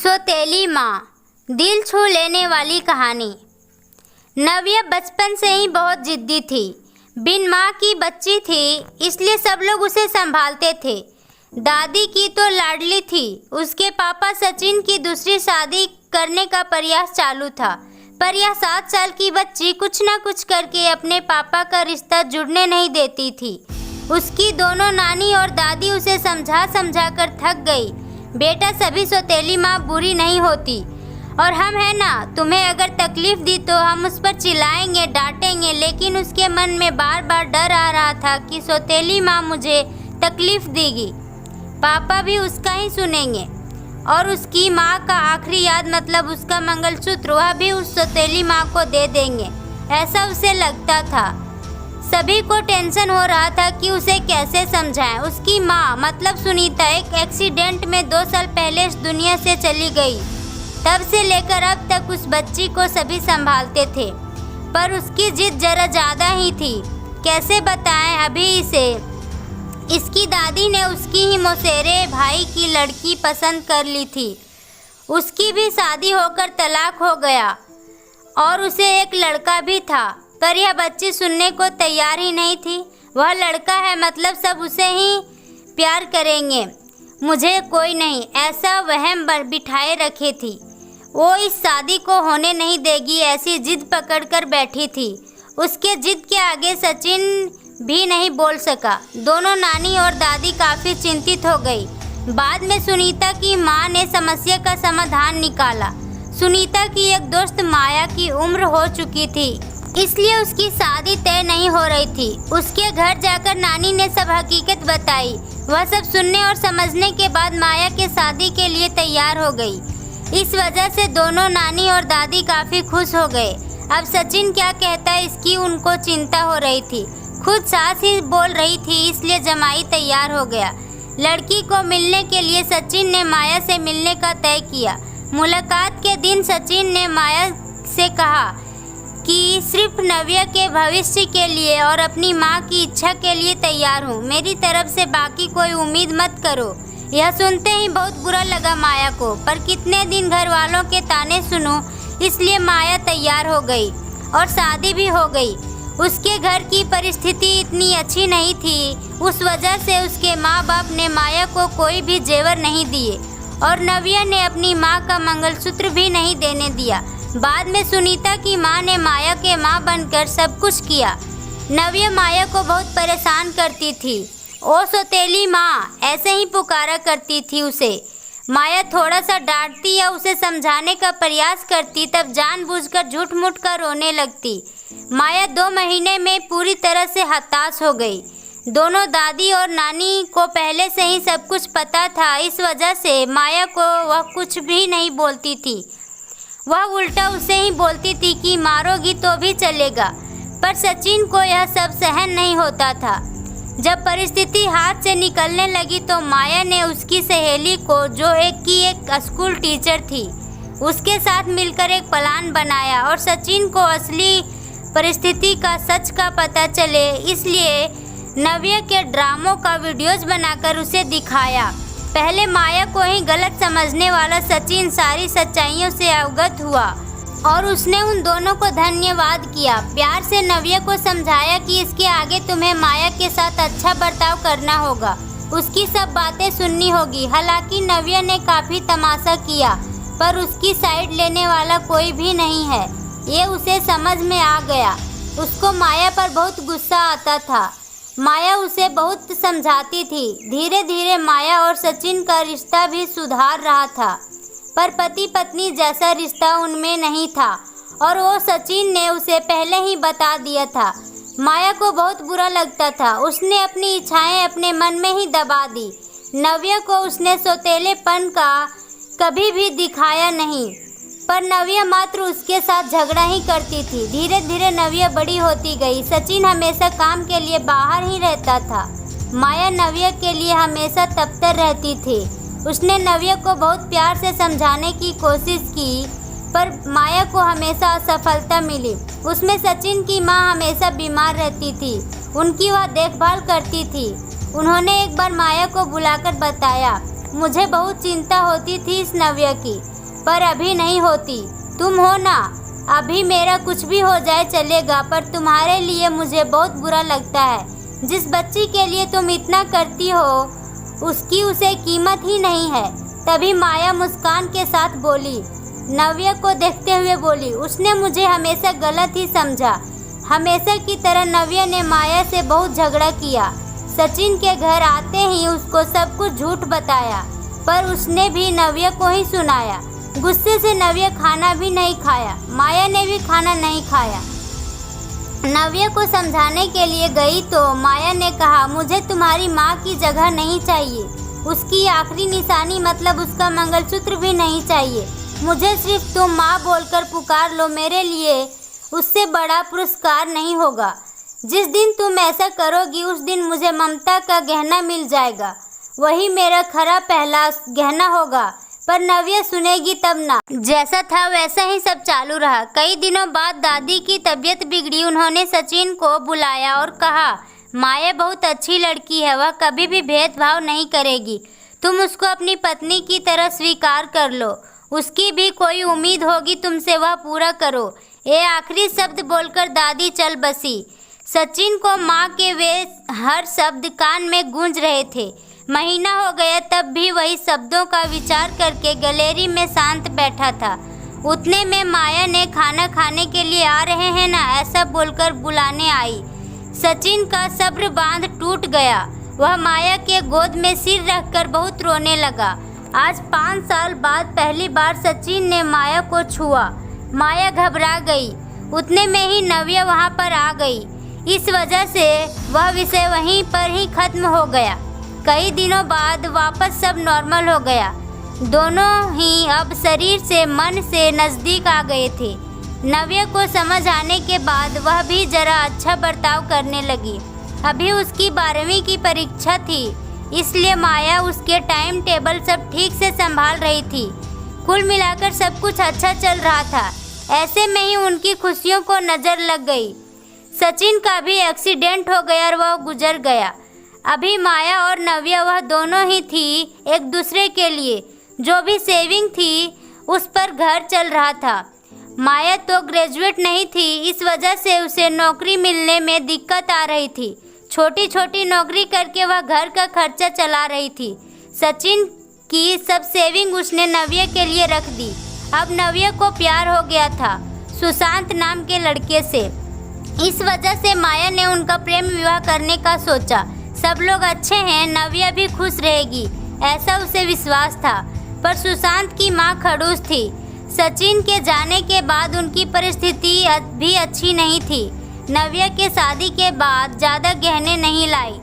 सौतेली माँ, दिल छू लेने वाली कहानी। नव्या बचपन से ही बहुत जिद्दी थी। बिन माँ की बच्ची थी, इसलिए सब लोग उसे संभालते थे। दादी की तो लाडली थी। उसके पापा सचिन की दूसरी शादी करने का प्रयास चालू था, पर यह 7 साल की बच्ची कुछ न कुछ करके अपने पापा का रिश्ता जुड़ने नहीं देती थी। उसकी दोनों नानी और दादी उसे समझा समझा कर थक गई। बेटा, सभी सौतेली माँ बुरी नहीं होती, और हम है ना, तुम्हें अगर तकलीफ दी तो हम उस पर चिल्लाएंगे, डांटेंगे। लेकिन उसके मन में बार बार डर आ रहा था कि सौतेली माँ मुझे तकलीफ देगी, पापा भी उसका ही सुनेंगे, और उसकी माँ का आखिरी याद मतलब उसका मंगलसूत्र वह भी उस सौतेली माँ को दे देंगे, ऐसा उसे लगता था। सभी को टेंशन हो रहा था कि उसे कैसे समझाएं। उसकी माँ मतलब सुनीता एक एक्सीडेंट में 2 साल पहले इस दुनिया से चली गई। तब से लेकर अब तक उस बच्ची को सभी संभालते थे, पर उसकी जिद जरा ज़्यादा ही थी। कैसे बताएं अभी इसे। इसकी दादी ने उसकी ही मौसेरे भाई की लड़की पसंद कर ली थी। उसकी भी शादी होकर तलाक हो गया और उसे एक लड़का भी था, पर यह बच्ची सुनने को तैयार ही नहीं थी। वह लड़का है मतलब सब उसे ही प्यार करेंगे, मुझे कोई नहीं, ऐसा वहम बिठाए रखे थी। वो इस शादी को होने नहीं देगी, ऐसी जिद पकड़ कर बैठी थी। उसके जिद के आगे सचिन भी नहीं बोल सका। दोनों नानी और दादी काफ़ी चिंतित हो गई। बाद में सुनीता की माँ ने समस्या का समाधान निकाला। सुनीता की एक दोस्त माया की उम्र हो चुकी थी, इसलिए उसकी शादी तय नहीं हो रही थी। उसके घर जाकर नानी ने सब हकीकत बताई। वह सब सुनने और समझने के बाद माया के शादी के लिए तैयार हो गई। इस वजह से दोनों नानी और दादी काफ़ी खुश हो गए। अब सचिन क्या कहता है इसकी उनको चिंता हो रही थी। खुद सास ही बोल रही थी, इसलिए जमाई तैयार हो गया। लड़की को मिलने के लिए सचिन ने माया से मिलने का तय किया। मुलाकात के दिन सचिन ने माया से कहा कि सिर्फ नव्या के भविष्य के लिए और अपनी माँ की इच्छा के लिए तैयार हूँ। मेरी तरफ से बाकी कोई उम्मीद मत करो। यह सुनते ही बहुत बुरा लगा माया को, पर कितने दिन घर वालों के ताने सुनूं, इसलिए माया तैयार हो गई और शादी भी हो गई। उसके घर की परिस्थिति इतनी अच्छी नहीं थी, उस वजह से उसके माँ बाप ने माया को कोई भी जेवर नहीं दिए और नव्या ने अपनी माँ का मंगलसूत्र भी नहीं देने दिया। बाद में सुनीता की माँ ने माया के माँ बनकर सब कुछ किया। नव्या माया को बहुत परेशान करती थी। ओ सौतेली माँ, ऐसे ही पुकारा करती थी उसे। माया थोड़ा सा डांटती या उसे समझाने का प्रयास करती, तब जानबूझकर झूठ मूठ कर रोने लगती। माया 2 महीने में पूरी तरह से हताश हो गई। दोनों दादी और नानी को पहले से ही सब कुछ पता था, इस वजह से माया को वह कुछ भी नहीं बोलती थी। वह उल्टा उसे ही बोलती थी कि मारोगी तो भी चलेगा, पर सचिन को यह सब सहन नहीं होता था। जब परिस्थिति हाथ से निकलने लगी तो माया ने उसकी सहेली को, जो एक स्कूल टीचर थी, उसके साथ मिलकर एक प्लान बनाया और सचिन को असली परिस्थिति का सच का पता चले, इसलिए नव्या के ड्रामों का वीडियोज बनाकर उसे दिखाया। पहले माया को ही गलत समझने वाला सचिन सारी सच्चाइयों से अवगत हुआ और उसने उन दोनों को धन्यवाद किया। प्यार से नव्या को समझाया कि इसके आगे तुम्हें माया के साथ अच्छा बर्ताव करना होगा, उसकी सब बातें सुननी होगी। हालांकि नव्या ने काफ़ी तमाशा किया, पर उसकी साइड लेने वाला कोई भी नहीं है, ये उसे समझ में आ गया। उसको माया पर बहुत गुस्सा आता था। माया उसे बहुत समझाती थी। धीरे धीरे माया और सचिन का रिश्ता भी सुधार रहा था, पर पति पत्नी जैसा रिश्ता उनमें नहीं था और वो सचिन ने उसे पहले ही बता दिया था। माया को बहुत बुरा लगता था। उसने अपनी इच्छाएं अपने मन में ही दबा दी। नव्या को उसने सौतेलेपन का कभी भी दिखाया नहीं, पर नव्या मात्र उसके साथ झगड़ा ही करती थी। धीरे धीरे नव्या बड़ी होती गई। सचिन हमेशा काम के लिए बाहर ही रहता था। माया नव्या के लिए हमेशा तत्पर रहती थी। उसने नव्या को बहुत प्यार से समझाने की कोशिश की, पर माया को हमेशा असफलता मिली। उसमें सचिन की माँ हमेशा बीमार रहती थी, उनकी वह देखभाल करती थी। उन्होंने एक बार माया को बुलाकर बताया मुझे बहुत चिंता होती थी इस नव्या की, पर अभी नहीं होती। तुम हो ना, अभी मेरा कुछ भी हो जाए चलेगा, पर तुम्हारे लिए मुझे बहुत बुरा लगता है। जिस बच्ची के लिए तुम इतना करती हो उसकी उसे कीमत ही नहीं है। तभी माया मुस्कान के साथ बोली, नव्या को देखते हुए बोली, उसने मुझे हमेशा गलत ही समझा। हमेशा की तरह नव्या ने माया से बहुत झगड़ा किया। सचिन के घर आते ही उसको सब कुछ झूठ बताया, पर उसने भी नव्या को ही सुनाया। गुस्से से नव्या खाना भी नहीं खाया, माया ने भी खाना नहीं खाया। नव्या को समझाने के लिए गई तो माया ने कहा, मुझे तुम्हारी माँ की जगह नहीं चाहिए, उसकी आखिरी निशानी मतलब उसका मंगलसूत्र भी नहीं चाहिए। मुझे सिर्फ तुम माँ बोलकर पुकार लो, मेरे लिए उससे बड़ा पुरस्कार नहीं होगा। जिस दिन तुम ऐसा करोगी उस दिन मुझे ममता का गहना मिल जाएगा, वही मेरा खरा पहला गहना होगा। पर नव्या सुनेगी तब ना। जैसा था वैसा ही सब चालू रहा। कई दिनों बाद दादी की तबीयत बिगड़ी। उन्होंने सचिन को बुलाया और कहा, माया बहुत अच्छी लड़की है, वह कभी भी भेदभाव नहीं करेगी। तुम उसको अपनी पत्नी की तरह स्वीकार कर लो। उसकी भी कोई उम्मीद होगी तुमसे, वह पूरा करो। ये आखिरी शब्द बोलकर दादी चल बसी। सचिन को माँ के वे हर शब्द कान में गूंज रहे थे। महीना हो गया तब भी वही शब्दों का विचार करके गैलरी में शांत बैठा था। उतने में माया ने खाना खाने के लिए आ रहे हैं ना, ऐसा बोलकर बुलाने आई। सचिन का सब्र बांध टूट गया। वह माया के गोद में सिर रखकर बहुत रोने लगा। आज 5 साल बाद पहली बार सचिन ने माया को छुआ। माया घबरा गई। उतने में ही नव्या वहाँ पर आ गई। इस वजह से वह विषय वहीं पर ही खत्म हो गया। कई दिनों बाद वापस सब नॉर्मल हो गया। दोनों ही अब शरीर से मन से नज़दीक आ गए थे। नव्या को समझ आने के बाद वह भी जरा अच्छा बर्ताव करने लगी। अभी उसकी 12वीं की परीक्षा थी, इसलिए माया उसके टाइम टेबल सब ठीक से संभाल रही थी। कुल मिलाकर सब कुछ अच्छा चल रहा था। ऐसे में ही उनकी खुशियों को नज़र लग गई। सचिन का भी एक्सीडेंट हो गया और वह गुजर गया। अभी माया और नव्या वह दोनों ही थी एक दूसरे के लिए। जो भी सेविंग थी उस पर घर चल रहा था। माया तो ग्रेजुएट नहीं थी, इस वजह से उसे नौकरी मिलने में दिक्कत आ रही थी। छोटी छोटी नौकरी करके वह घर का खर्चा चला रही थी। सचिन की सब सेविंग उसने नव्या के लिए रख दी। अब नव्या को प्यार हो गया था सुशांत नाम के लड़के से। इस वजह से माया ने उनका प्रेम विवाह करने का सोचा। सब लोग अच्छे हैं, नव्या भी खुश रहेगी, ऐसा उसे विश्वास था। पर सुशांत की माँ खड़ूस थी। सचिन के जाने के बाद उनकी परिस्थिति भी अच्छी नहीं थी। नव्या के शादी के बाद ज़्यादा गहने नहीं लाई,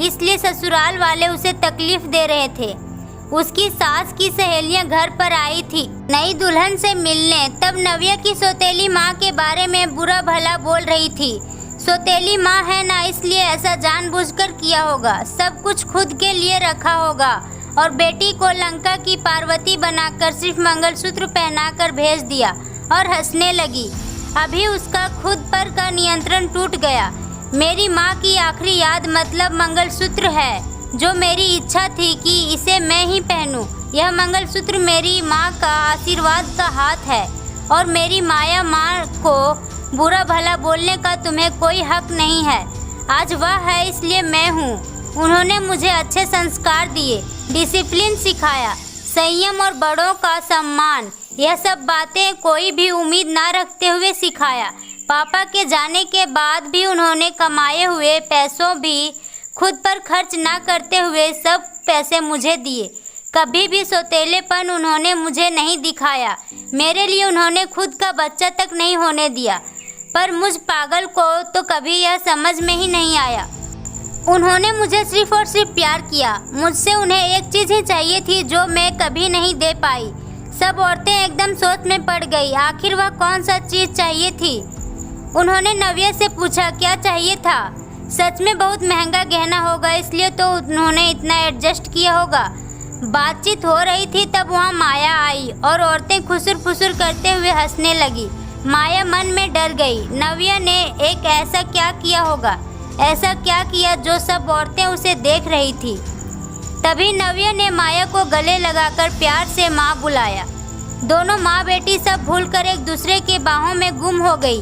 इसलिए ससुराल वाले उसे तकलीफ दे रहे थे। उसकी सास की सहेलियां घर पर आई थी नई दुल्हन से मिलने। तब नव्या की सौतेली माँ के बारे में बुरा भला बोल रही थी। सौतेली माँ है ना, इसलिए ऐसा जानबूझकर किया होगा। सब कुछ खुद के लिए रखा होगा और बेटी को लंका की पार्वती बनाकर सिर्फ मंगलसूत्र पहनाकर भेज दिया और हंसने लगी। अभी उसका खुद पर का नियंत्रण टूट गया। मेरी माँ की आखिरी याद मतलब मंगलसूत्र है, जो मेरी इच्छा थी कि इसे मैं ही पहनूं। यह मंगलसूत्र मेरी माँ का आशीर्वाद का हाथ है और मेरी माया माँ को बुरा भला बोलने का तुम्हें कोई हक नहीं है। आज वह है, इसलिए मैं हूँ। उन्होंने मुझे अच्छे संस्कार दिए, डिसिप्लिन सिखाया, संयम और बड़ों का सम्मान। यह सब बातें कोई भी उम्मीद ना रखते हुए सिखाया। पापा के जाने के बाद भी उन्होंने कमाए हुए पैसों भी खुद पर खर्च ना करते हुए सब पैसे मुझे दिए। कभी भी सौतेलेपन उन्होंने मुझे नहीं दिखाया। मेरे लिए उन्होंने खुद का बच्चा तक नहीं होने दिया। पर मुझ पागल को तो कभी यह समझ में ही नहीं आया। उन्होंने मुझे सिर्फ और सिर्फ प्यार किया। मुझसे उन्हें एक चीज़ ही चाहिए थी जो मैं कभी नहीं दे पाई। सब औरतें एकदम सोच में पड़ गई। आखिर वह कौन सा चीज़ चाहिए थी? उन्होंने नव्या से पूछा, क्या चाहिए था? सच में बहुत महंगा गहना होगा, इसलिए तो उन्होंने इतना एडजस्ट किया होगा। बातचीत हो रही थी तब वहाँ माया आई और औरतें खुसुर फुसुर करते हुए हंसने लगी। माया मन में डर गई। नव्या ने एक ऐसा क्या किया होगा, ऐसा क्या किया जो सब औरतें उसे देख रही थी। तभी नव्या ने माया को गले लगाकर प्यार से माँ बुलाया। दोनों माँ बेटी सब भूलकर एक दूसरे के बाहों में गुम हो गई।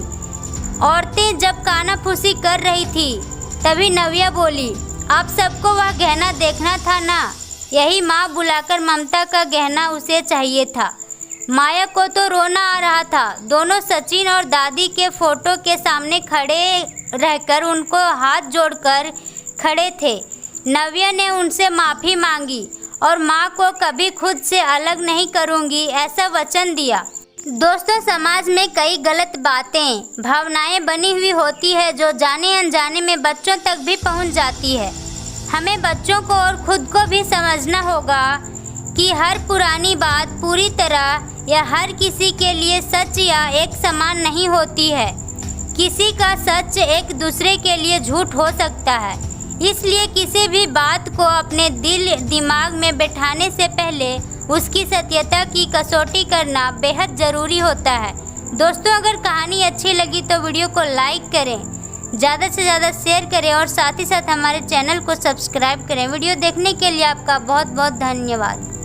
औरतें जब कानाफूसी कर रही थी तभी नव्या बोली, आप सबको वह गहना देखना था ना, यही माँ बुलाकर ममता का गहना उसे चाहिए था। माया को तो रोना आ रहा था। दोनों सचिन और दादी के फोटो के सामने खड़े रहकर उनको हाथ जोड़कर खड़े थे। नव्या ने उनसे माफ़ी मांगी और माँ को कभी खुद से अलग नहीं करूँगी ऐसा वचन दिया। दोस्तों, समाज में कई गलत बातें, भावनाएं बनी हुई होती है जो जाने अनजाने में बच्चों तक भी पहुंच जाती है। हमें बच्चों को और खुद को भी समझना होगा कि हर पुरानी बात पूरी तरह या हर किसी के लिए सच या एक समान नहीं होती है। किसी का सच एक दूसरे के लिए झूठ हो सकता है। इसलिए किसी भी बात को अपने दिल दिमाग में बैठाने से पहले उसकी सत्यता की कसौटी करना बेहद ज़रूरी होता है। दोस्तों, अगर कहानी अच्छी लगी तो वीडियो को लाइक करें, ज़्यादा से ज़्यादा शेयर करें और साथ ही साथ हमारे चैनल को सब्सक्राइब करें। वीडियो देखने के लिए आपका बहुत बहुत धन्यवाद।